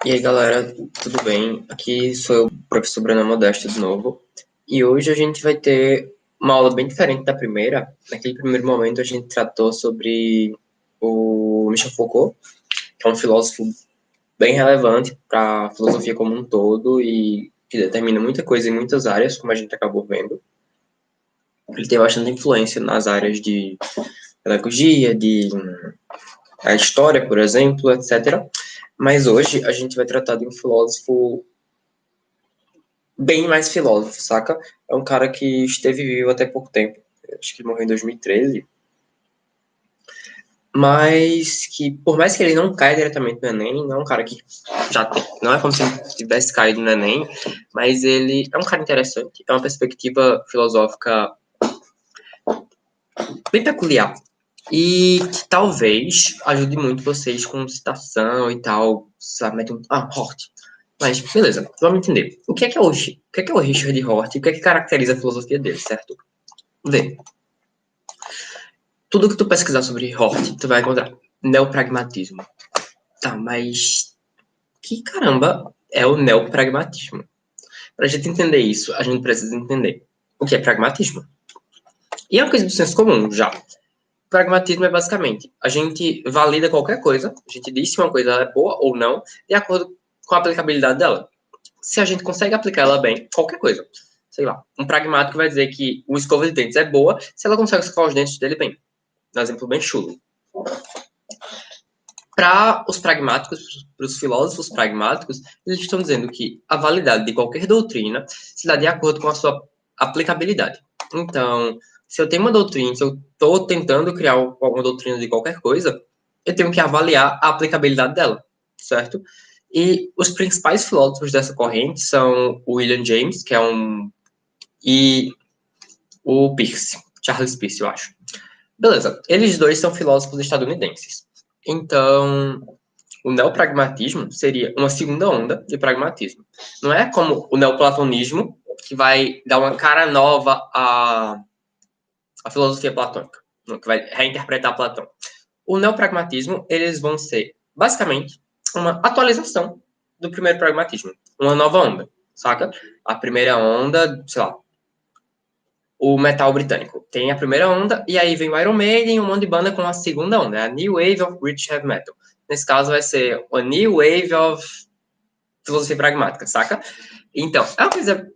E aí, galera, tudo bem? Aqui sou eu, o professor Bruno Modesto, de novo. E hoje a gente vai ter uma aula bem diferente da primeira. Naquele primeiro momento, a gente tratou sobre o Michel Foucault, que é um filósofo bem relevante para a filosofia como um todo e que determina muita coisa em muitas áreas, como a gente acabou vendo. Ele tem bastante influência nas áreas de pedagogia, de história, por exemplo, etc. Mas hoje a gente vai tratar de um filósofo bem mais filósofo, saca? É um cara que esteve vivo até pouco tempo. Acho que ele morreu em 2013. Mas que, por mais que ele não caia diretamente no Enem, não é um cara que já tem. Não é como se ele tivesse caído no Enem, mas ele é um cara interessante. É uma perspectiva filosófica bem peculiar. E que talvez ajude muito vocês com citação e tal. Sabe? Hort. Mas, beleza, vamos entender. O que é o Richard Hort? O que é que caracteriza a filosofia dele, certo? Vê. Tudo que tu pesquisar sobre Hort, tu vai encontrar neopragmatismo. Tá, mas que caramba é o neopragmatismo? Pra gente entender isso, a gente precisa entender o que é pragmatismo. E é uma coisa do senso comum, já. Pragmatismo é basicamente, a gente valida qualquer coisa, a gente diz se uma coisa é boa ou não, de acordo com a aplicabilidade dela. Se a gente consegue aplicar ela bem, qualquer coisa. Sei lá, um pragmático vai dizer que uma escova de dentes é boa se ela consegue escovar os dentes dele bem. Um exemplo bem chulo. Para os pragmáticos, para os filósofos pragmáticos, eles estão dizendo que a validade de qualquer doutrina se dá de acordo com a sua aplicabilidade. Então, se eu tenho uma doutrina, se eu estou tentando criar uma doutrina de qualquer coisa, eu tenho que avaliar a aplicabilidade dela, certo? E os principais filósofos dessa corrente são o William James, que é e o Peirce, Charles Peirce, eu acho. Beleza, eles dois são filósofos estadunidenses. Então, o neopragmatismo seria uma segunda onda de pragmatismo. Não é como o neoplatonismo, que vai dar uma cara nova à filosofia platônica, que vai reinterpretar Platão. O neopragmatismo, eles vão ser, basicamente, uma atualização do primeiro pragmatismo. Uma nova onda, saca? A primeira onda, sei lá, o metal britânico. Tem a primeira onda, e aí vem o Iron Maiden e um monte de banda com a segunda onda, a New Wave of British Heavy Metal. Nesse caso vai ser a New Wave of filosofia pragmática, saca? Então, é uma coisa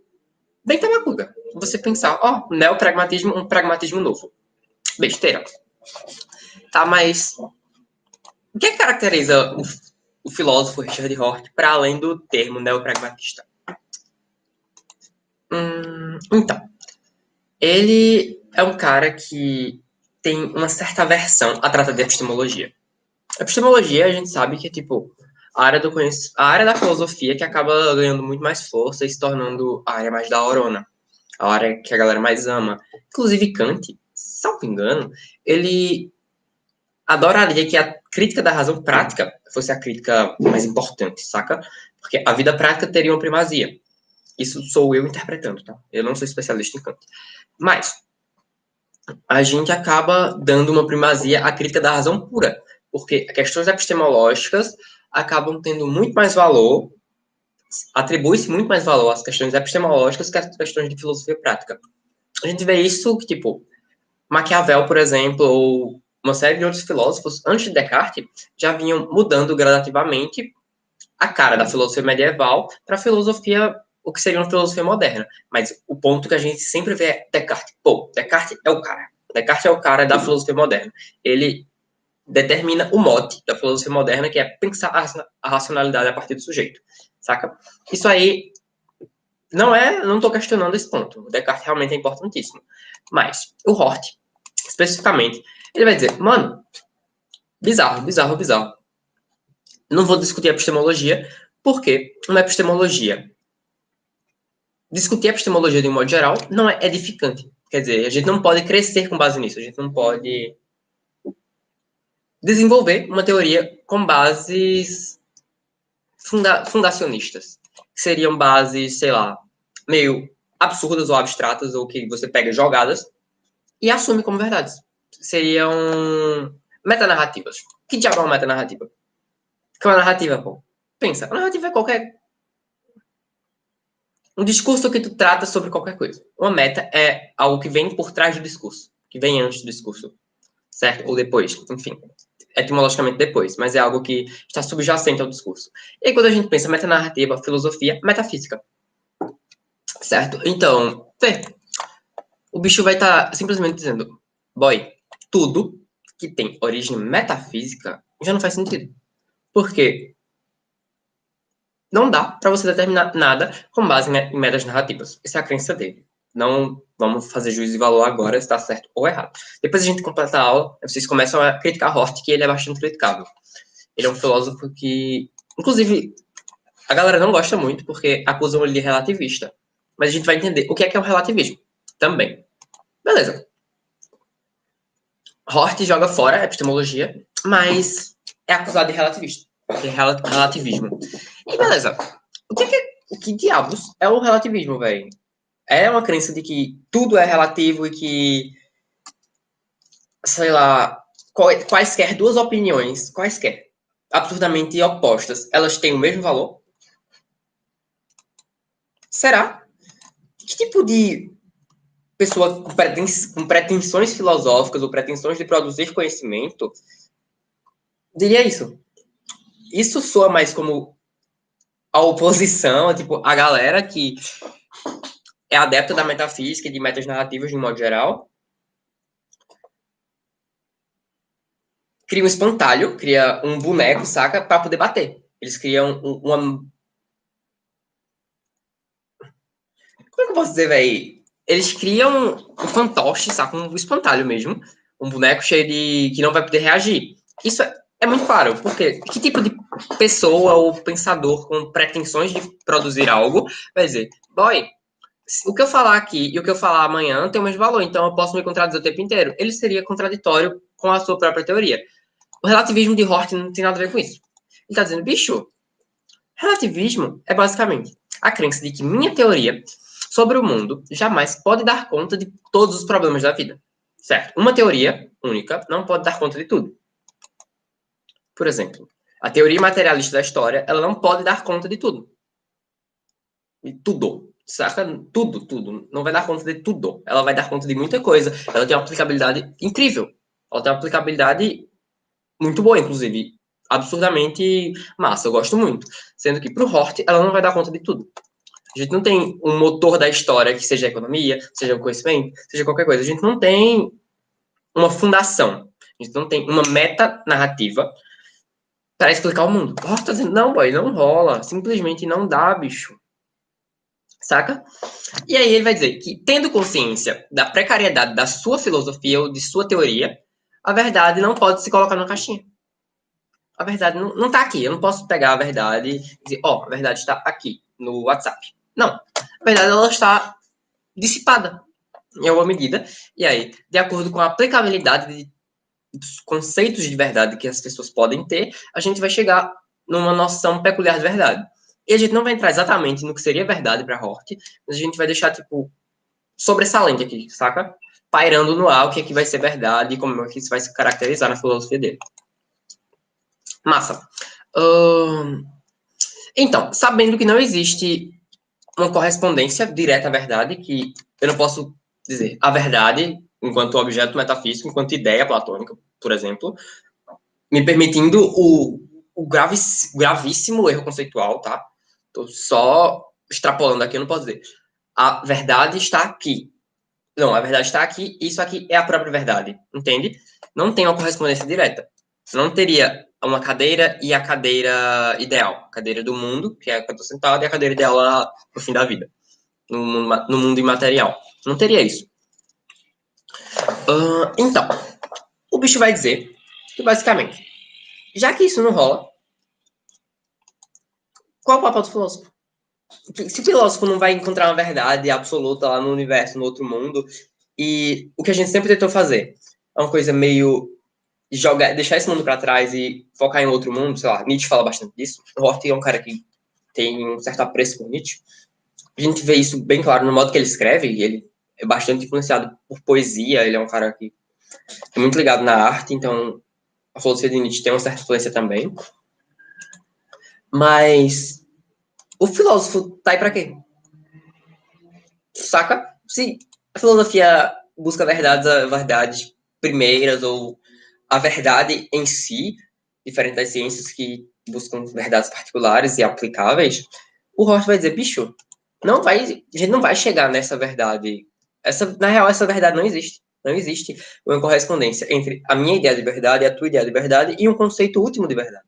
bem tabacuda. Você pensar, ó, neopragmatismo, um pragmatismo novo. Besteira. Tá, mas o que caracteriza o filósofo Richard Hort para além do termo neopragmatista? Então, ele é um cara que tem uma certa aversão a tratar de epistemologia. A epistemologia, a gente sabe que é tipo a área da filosofia que acaba ganhando muito mais força e se tornando a área mais daorona, a área que a galera mais ama. Inclusive Kant, se não me engano, ele adoraria que a crítica da razão prática fosse a crítica mais importante, saca? Porque a vida prática teria uma primazia. Isso sou eu interpretando, tá? Eu não sou especialista em Kant. Mas a gente acaba dando uma primazia à crítica da razão pura, porque questões epistemológicas acabam tendo muito mais valor, atribui-se muito mais valor às questões epistemológicas que às questões de filosofia prática. A gente vê isso que, tipo, Maquiavel, por exemplo, ou uma série de outros filósofos, antes de Descartes, já vinham mudando gradativamente a cara da filosofia medieval para a filosofia, o que seria uma filosofia moderna. Mas o ponto que a gente sempre vê é Descartes. Pô, Descartes é o cara. Descartes é o cara da filosofia moderna. Ele determina o mote da filosofia moderna, que é pensar a racionalidade a partir do sujeito, saca? Isso aí não estou questionando esse ponto. O Descartes realmente é importantíssimo. Mas o Hort, especificamente, ele vai dizer, mano, bizarro. Não vou discutir epistemologia, porque uma epistemologia, discutir epistemologia de um modo geral, não é edificante. Quer dizer, a gente não pode crescer com base nisso, a gente não pode desenvolver uma teoria com bases fundacionistas, que seriam bases, sei lá, meio absurdas ou abstratas, ou que você pega jogadas e assume como verdades. Seriam metanarrativas. Que diabo é uma metanarrativa? que é uma narrativa, pô? Pensa, a narrativa é um discurso que tu trata sobre qualquer coisa. Uma meta é algo que vem por trás do discurso, que vem antes do discurso, certo? Ou depois, enfim. Etimologicamente depois, mas é algo que está subjacente ao discurso. E aí, quando a gente pensa metanarrativa, filosofia, metafísica, certo? Então, o bicho vai estar simplesmente dizendo, boy, tudo que tem origem metafísica já não faz sentido. Por quê? Não dá para você determinar nada com base em metas narrativas. Essa é a crença dele. Não vamos fazer juízo de valor agora se está certo ou errado. Depois a gente completa a aula, vocês começam a criticar Hort, que ele é bastante criticável. Ele é um filósofo que, inclusive, a galera não gosta muito porque acusam ele de relativista. Mas a gente vai entender o que é o relativismo também. Beleza. Hort joga fora a epistemologia, mas é acusado de relativista. De relativismo. E beleza. O que diabos é o relativismo, velho? É uma crença de que tudo é relativo e que, sei lá, quaisquer duas opiniões, quaisquer, absurdamente opostas, elas têm o mesmo valor? Será? Que tipo de pessoa com pretensões filosóficas ou pretensões de produzir conhecimento diria isso? Isso soa mais como a oposição, tipo, a galera que é adepta da metafísica e de metas narrativas de um modo geral, cria um espantalho, cria um boneco, saca? Pra poder bater. Eles criam uma. Como é que eu posso dizer, velho? Eles criam um fantoche, saca? Um espantalho mesmo. Um boneco cheio de. Que não vai poder reagir. Isso é muito claro, porque que tipo de pessoa ou pensador com pretensões de produzir algo vai dizer, boy, o que eu falar aqui e o que eu falar amanhã tem o mesmo valor, então eu posso me contradizer o tempo inteiro. Ele seria contraditório com a sua própria teoria. O relativismo de Hort não tem nada a ver com isso. Ele está dizendo, bicho, relativismo é basicamente a crença de que minha teoria sobre o mundo jamais pode dar conta de todos os problemas da vida. Certo? Uma teoria única não pode dar conta de tudo. Por exemplo, a teoria materialista da história, ela não pode dar conta de tudo. De tudo. Saca? Tudo, tudo. Não vai dar conta de tudo. Ela vai dar conta de muita coisa. Ela tem uma aplicabilidade incrível. Ela tem uma aplicabilidade muito boa, inclusive. Absurdamente massa. Eu gosto muito. Sendo que, pro Hort, ela não vai dar conta de tudo. A gente não tem um motor da história que seja a economia, seja o conhecimento, seja qualquer coisa. A gente não tem uma fundação. A gente não tem uma meta narrativa para explicar o mundo. Hort tá dizendo, não, boy, não rola. Simplesmente não dá, bicho. Saca? E aí ele vai dizer que, tendo consciência da precariedade da sua filosofia ou de sua teoria, a verdade não pode se colocar numa caixinha. A verdade não está aqui. Eu não posso pegar a verdade e dizer, ó, a verdade está aqui, no WhatsApp. Não. A verdade, ela está dissipada em alguma medida. E aí, de acordo com a aplicabilidade dos conceitos de verdade que as pessoas podem ter, a gente vai chegar numa noção peculiar de verdade. E a gente não vai entrar exatamente no que seria verdade para Hort, mas a gente vai deixar, tipo, sobressalente aqui, saca? Pairando no ar o que é que vai ser verdade e como é que isso vai se caracterizar na filosofia dele. Massa. Então, sabendo que não existe uma correspondência direta à verdade, que eu não posso dizer a verdade enquanto objeto metafísico, enquanto ideia platônica, por exemplo, me permitindo o gravíssimo erro conceitual, tá? Tô só extrapolando aqui, eu não posso dizer. A verdade está aqui. Não, a verdade está aqui, isso aqui é a própria verdade, entende? Não tem uma correspondência direta. Não teria uma cadeira e a cadeira ideal. A cadeira do mundo, que é a que eu estou sentado, e a cadeira ideal lá no fim da vida. No mundo imaterial. Não teria isso. Então, o bicho vai dizer que, basicamente, já que isso não rola, qual é o papel do filósofo? Se o filósofo não vai encontrar uma verdade absoluta lá no universo, no outro mundo, e o que a gente sempre tentou fazer é uma coisa meio deixar esse mundo para trás e focar em outro mundo, sei lá, Nietzsche fala bastante disso. O Hort é um cara que tem um certo apreço por Nietzsche. A gente vê isso bem claro no modo que ele escreve, ele é bastante influenciado por poesia, ele é um cara que é muito ligado na arte, então a filosofia de Nietzsche tem uma certa influência também. Mas o filósofo tá aí pra quê? Saca? Se a filosofia busca verdades primeiras ou a verdade em si, diferente das ciências que buscam verdades particulares e aplicáveis, o Roth vai dizer, bicho, a gente não vai chegar nessa verdade. Na real, essa verdade não existe. Não existe uma correspondência entre a minha ideia de verdade e a tua ideia de verdade e um conceito último de verdade.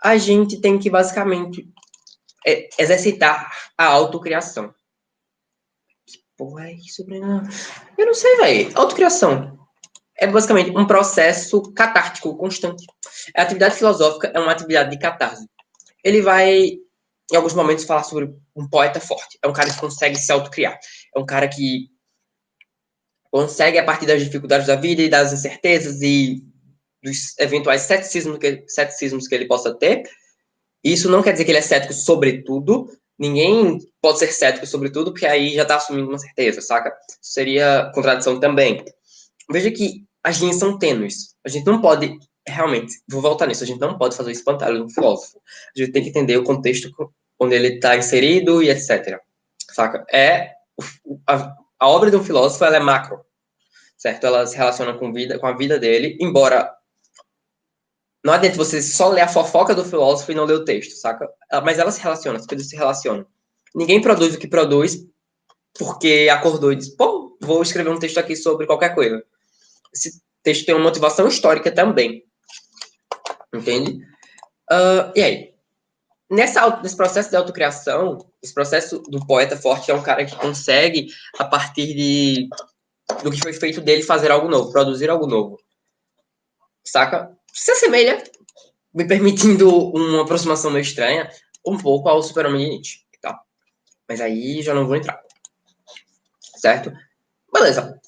A gente tem que, basicamente, exercitar a autocriação. Que porra é isso, Breno? Eu não sei, velho. Autocriação é basicamente um processo catártico constante. A atividade filosófica é uma atividade de catarse. Ele vai, em alguns momentos, falar sobre um poeta forte. É um cara que consegue se autocriar. É um cara que consegue, a partir das dificuldades da vida e das incertezas e dos eventuais ceticismos que ele possa ter. Isso não quer dizer que ele é cético sobre tudo. Ninguém pode ser cético sobre tudo, porque aí já está assumindo uma certeza, saca? Isso seria contradição também. Veja que as linhas são tênues. A gente não pode, realmente, vou voltar nisso, a gente não pode fazer o espantalho do filósofo. A gente tem que entender o contexto onde ele está inserido e etc. Saca? A obra de um filósofo, ela é macro, certo? Ela se relaciona com a vida dele, embora não adianta você só ler a fofoca do filósofo e não ler o texto, saca? Mas ela se relaciona, as coisas se relacionam. Ninguém produz o que produz porque acordou e disse, pô, vou escrever um texto aqui sobre qualquer coisa. Esse texto tem uma motivação histórica também. Entende? E aí? Nesse processo de autocriação, esse processo do poeta forte é um cara que consegue, a partir do que foi feito dele, fazer algo novo, produzir algo novo. Saca? Se assemelha, me permitindo uma aproximação meio estranha, um pouco ao Super-Homem de Nietzsche, tá? Mas aí já não vou entrar. Certo? Beleza.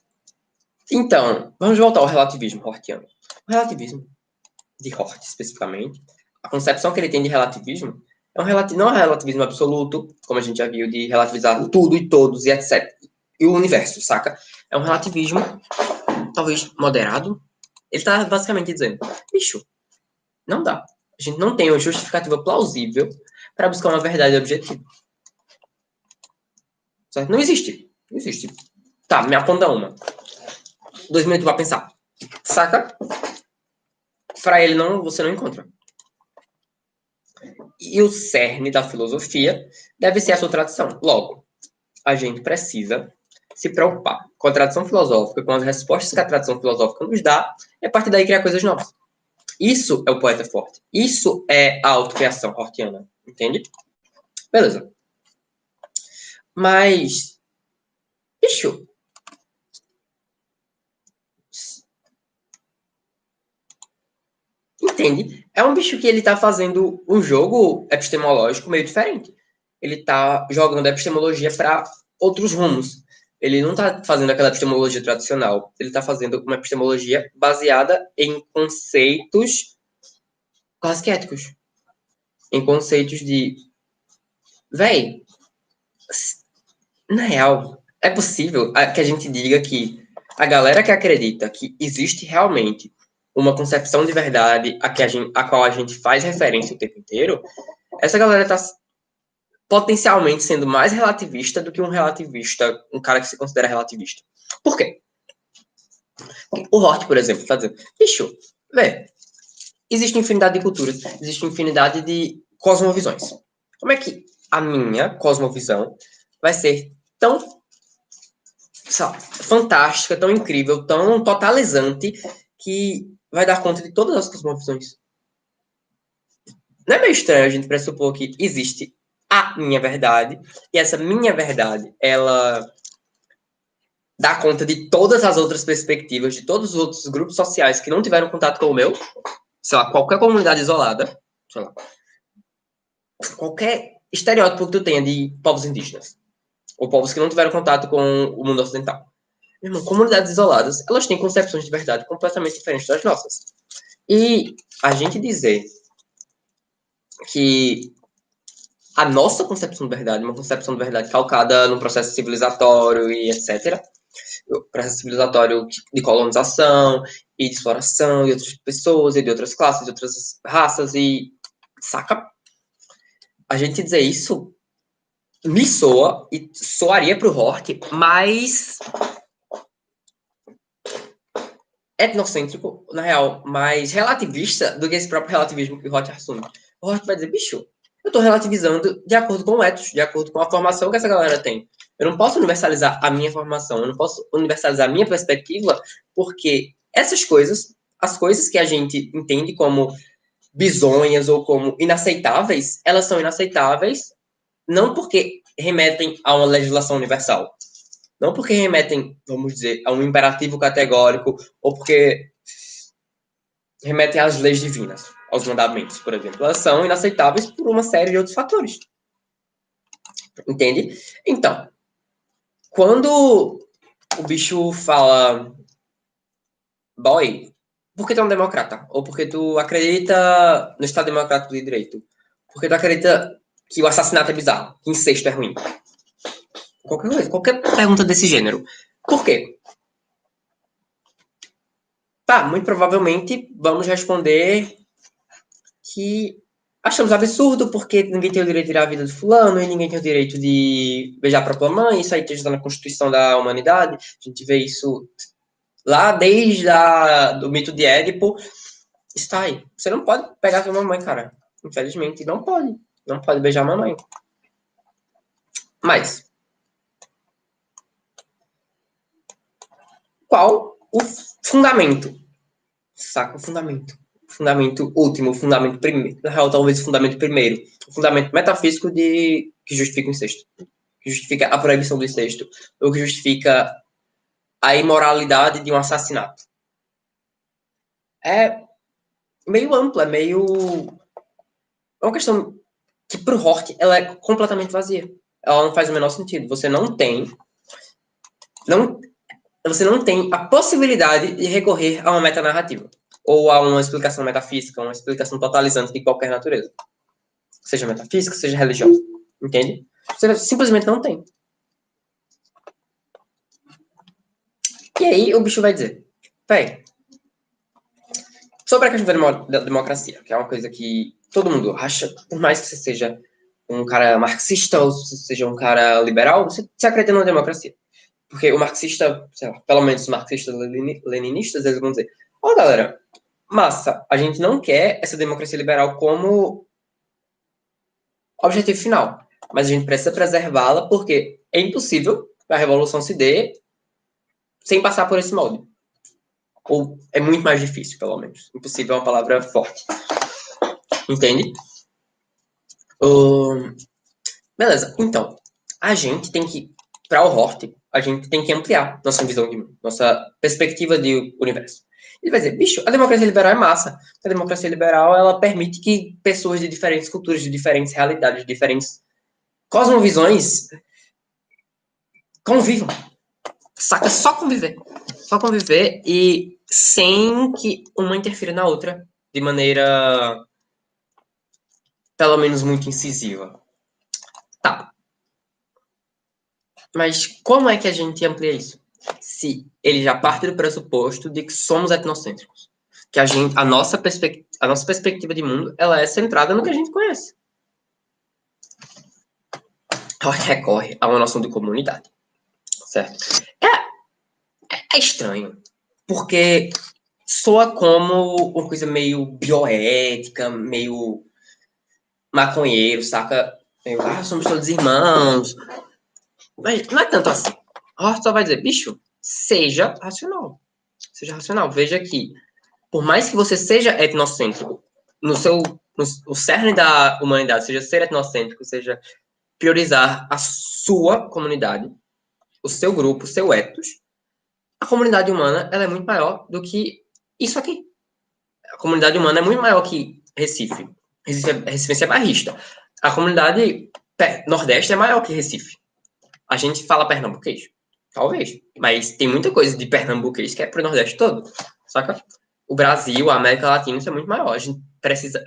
Então, vamos voltar ao relativismo hortiano. O relativismo de Hort, especificamente, a concepção que ele tem de relativismo não é um relativismo absoluto, como a gente já viu, de relativizar tudo e todos e etc. E o universo, saca? É um relativismo, talvez moderado. Ele tá basicamente dizendo, bicho, não dá. A gente não tem uma justificativa plausível para buscar uma verdade objetiva. Certo? Não existe. Não existe. Tá, me aponta uma. 2 minutos pra pensar. Saca? Pra ele, não, você não encontra. E o cerne da filosofia deve ser a sua tradição. Logo, a gente precisa se preocupar com a tradição filosófica, com as respostas que a tradição filosófica nos dá, e a partir daí criar coisas novas. Isso é o poeta forte. Isso é a autocriação hortiana. Entende? Beleza. Mas, bicho, entende? É um bicho que ele tá fazendo um jogo epistemológico meio diferente. Ele tá jogando a epistemologia para outros rumos. Ele não tá fazendo aquela epistemologia tradicional. Ele tá fazendo uma epistemologia baseada em conceitos quase que éticos. Em conceitos de. Véi, na real, é possível que a gente diga que a galera que acredita que existe realmente uma concepção de verdade a qual a gente faz referência o tempo inteiro, essa galera tá potencialmente sendo mais relativista do que um relativista, um cara que se considera relativista. Por quê? O Hort, por exemplo, tá dizendo, bicho, velho, existe infinidade de culturas, existe infinidade de cosmovisões. Como é que a minha cosmovisão vai ser tão fantástica, tão incrível, tão totalizante, que vai dar conta de todas as cosmovisões? Não é meio estranho a gente pressupor que existe a minha verdade, e essa minha verdade, ela dá conta de todas as outras perspectivas, de todos os outros grupos sociais que não tiveram contato com o meu, sei lá, qualquer comunidade isolada, sei lá, qualquer estereótipo que tu tenha de povos indígenas, ou povos que não tiveram contato com o mundo ocidental. Irmão, comunidades isoladas, elas têm concepções de verdade completamente diferentes das nossas. E a gente dizer que a nossa concepção de verdade, uma concepção de verdade calcada no processo civilizatório e etc., processo civilizatório de colonização e de exploração de outras pessoas e de outras classes, de outras raças e saca? A gente dizer isso me soa e soaria pro Hort, mas etnocêntrico, na real, mais relativista do que esse próprio relativismo que o Hort assume. O Hort vai dizer, bicho, eu tô relativizando de acordo com o ethos, de acordo com a formação que essa galera tem. Eu não posso universalizar a minha formação, eu não posso universalizar a minha perspectiva, porque essas coisas, as coisas que a gente entende como bizonhas ou como inaceitáveis, elas são inaceitáveis não porque remetem a uma legislação universal, não porque remetem, vamos dizer, a um imperativo categórico ou porque remetem às leis divinas, aos mandamentos, por exemplo. Elas são inaceitáveis por uma série de outros fatores. Entende? Então, quando o bicho fala, boy, por que tu é um democrata? Ou porque tu acredita no Estado Democrático de Direito? Porque tu acredita que o assassinato é bizarro, que incesto é ruim? Qualquer coisa, qualquer pergunta desse gênero. Por quê? Tá, muito provavelmente vamos responder que achamos absurdo porque ninguém tem o direito de tirar a vida de fulano e ninguém tem o direito de beijar a própria mãe, isso aí está na Constituição da humanidade, a gente vê isso lá desde do mito de Édipo, está aí. Você não pode pegar a sua mamãe, cara. Infelizmente, não pode. Não pode beijar a mamãe. Mas, qual o fundamento? Saca o fundamento. O fundamento último, o fundamento primeiro. Na real, talvez o fundamento primeiro. O fundamento metafísico que justifica o incesto. Que justifica a proibição do incesto. Ou que justifica a imoralidade de um assassinato. É meio ampla, é meio... É uma questão que, pro Hort, ela é completamente vazia. Ela não faz o menor sentido. Você não tem a possibilidade de recorrer a uma metanarrativa. Ou a uma explicação metafísica, uma explicação totalizante de qualquer natureza. Seja metafísica, seja religiosa. Entende? Você simplesmente não tem. E aí o bicho vai dizer, véi, sobre a questão da democracia, que é uma coisa que todo mundo acha, por mais que você seja um cara marxista ou se você seja um cara liberal, você se acredita na democracia. Porque o marxista, sei lá, pelo menos os marxistas leninistas, eles vão dizer, ó, galera, massa, a gente não quer essa democracia liberal como objetivo final, mas a gente precisa preservá-la porque é impossível que a revolução se dê sem passar por esse molde. Ou é muito mais difícil, pelo menos. Impossível é uma palavra forte. Entende? Beleza. Então, a gente tem que, para o Hort, a gente tem que ampliar nossa visão de mundo, nossa perspectiva de universo. Ele vai dizer, bicho, a democracia liberal é massa. A democracia liberal, ela permite que pessoas de diferentes culturas, de diferentes realidades, de diferentes cosmovisões convivam. Saca? Só conviver. Só conviver e sem que uma interfira na outra de maneira, pelo menos, muito incisiva. Tá. Mas como é que a gente amplia isso? Se ele já parte do pressuposto de que somos etnocêntricos. Que a nossa perspectiva de mundo, ela é centrada no que a gente conhece. Ela recorre a uma noção de comunidade. Certo? É estranho. Porque soa como uma coisa meio bioética, meio maconheiro, saca? Meio, somos todos irmãos. Mas não é tanto assim. A Horta só vai dizer, bicho, seja racional. Seja racional. Veja que, por mais que você seja etnocêntrico, o cerne da humanidade seja ser etnocêntrico, seja priorizar a sua comunidade, o seu grupo, o seu ethos, a comunidade humana ela é muito maior do que isso aqui. A comunidade humana é muito maior que Recife. Recife é bairrista. A comunidade nordeste é maior que Recife. A gente fala pernambuquês? Talvez. Mas tem muita coisa de pernambuquês que é pro Nordeste todo. Saca? O Brasil, a América Latina, isso é muito maior. A gente precisa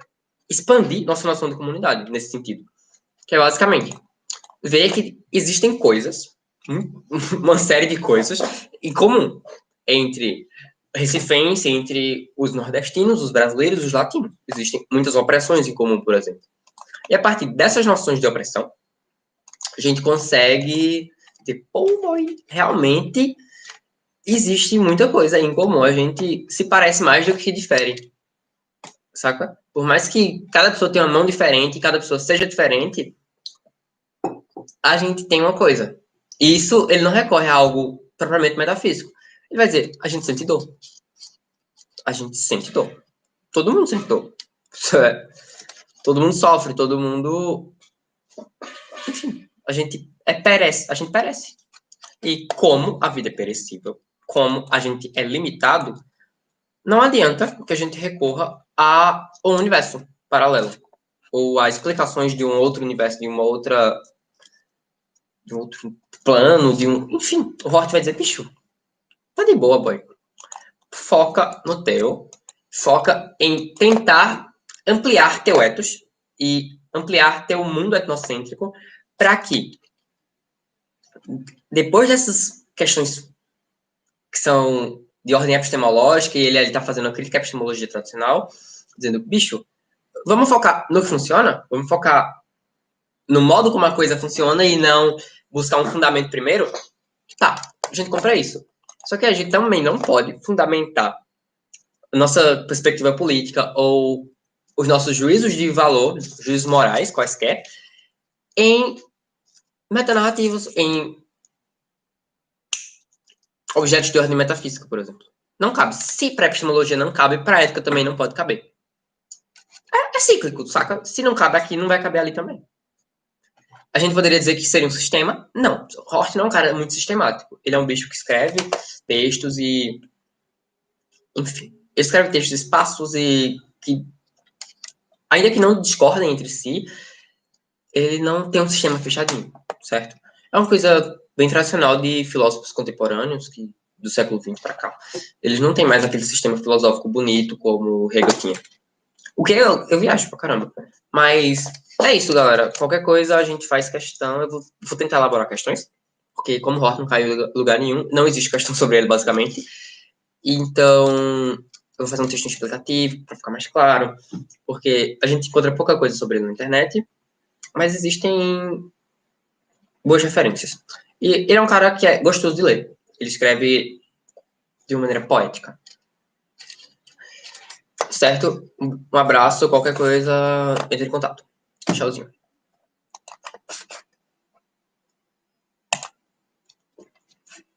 expandir nossa noção de comunidade nesse sentido. Que é basicamente ver que existem coisas, uma série de coisas em comum entre recifense entre os nordestinos, os brasileiros e os latinos. Existem muitas opressões em comum, por exemplo. E a partir dessas noções de opressão, a gente consegue ter, realmente existe muita coisa em comum. A gente se parece mais do que difere, saca? Por mais que cada pessoa tenha uma mão diferente, cada pessoa seja diferente, a gente tem uma coisa. E isso, ele não recorre a algo propriamente metafísico. Ele vai dizer, a gente sente dor. A gente sente dor. Todo mundo sente dor. Todo mundo sofre, todo mundo... Enfim, a gente perece, a gente perece. E como a vida é perecível, como a gente é limitado, não adianta que a gente recorra a um universo paralelo. Ou a explicações de um outro universo, de uma outra... de um outro plano, de um... Enfim, o Hort vai dizer, bicho, tá de boa, boy. Foca no teu, foca em tentar ampliar teu ethos e ampliar teu mundo etnocêntrico para que, depois dessas questões que são de ordem epistemológica, e ele está fazendo uma crítica à epistemologia tradicional, dizendo, bicho, vamos focar no que funciona, vamos focar no modo como a coisa funciona e não buscar um fundamento primeiro, tá, a gente compra isso. Só que a gente também não pode fundamentar a nossa perspectiva política ou os nossos juízos de valor, juízos morais, quaisquer, em metanarrativos, em objetos de ordem metafísica, por exemplo. Não cabe. Se para epistemologia não cabe, para ética também não pode caber. É cíclico, saca? Se não cabe aqui, não vai caber ali também. A gente poderia dizer que seria um sistema? Não. Hort não é um cara muito sistemático. Ele é um bicho que escreve textos e... Enfim. Ele escreve textos espaços e que, ainda que não discordem entre si, ele não tem um sistema fechadinho, certo? É uma coisa bem tradicional de filósofos contemporâneos, que do século XX para cá. Eles não têm mais aquele sistema filosófico bonito como Hegel tinha. O que eu viajo pra caramba. Mas é isso, galera. Qualquer coisa a gente faz questão. Eu vou tentar elaborar questões, porque como Hort não caiu em lugar nenhum, não existe questão sobre ele, basicamente. Então, eu vou fazer um texto explicativo para ficar mais claro, porque a gente encontra pouca coisa sobre ele na internet, mas existem boas referências. E ele é um cara que é gostoso de ler. Ele escreve de uma maneira poética. Certo? Um abraço, qualquer coisa, entre em contato. Tchauzinho.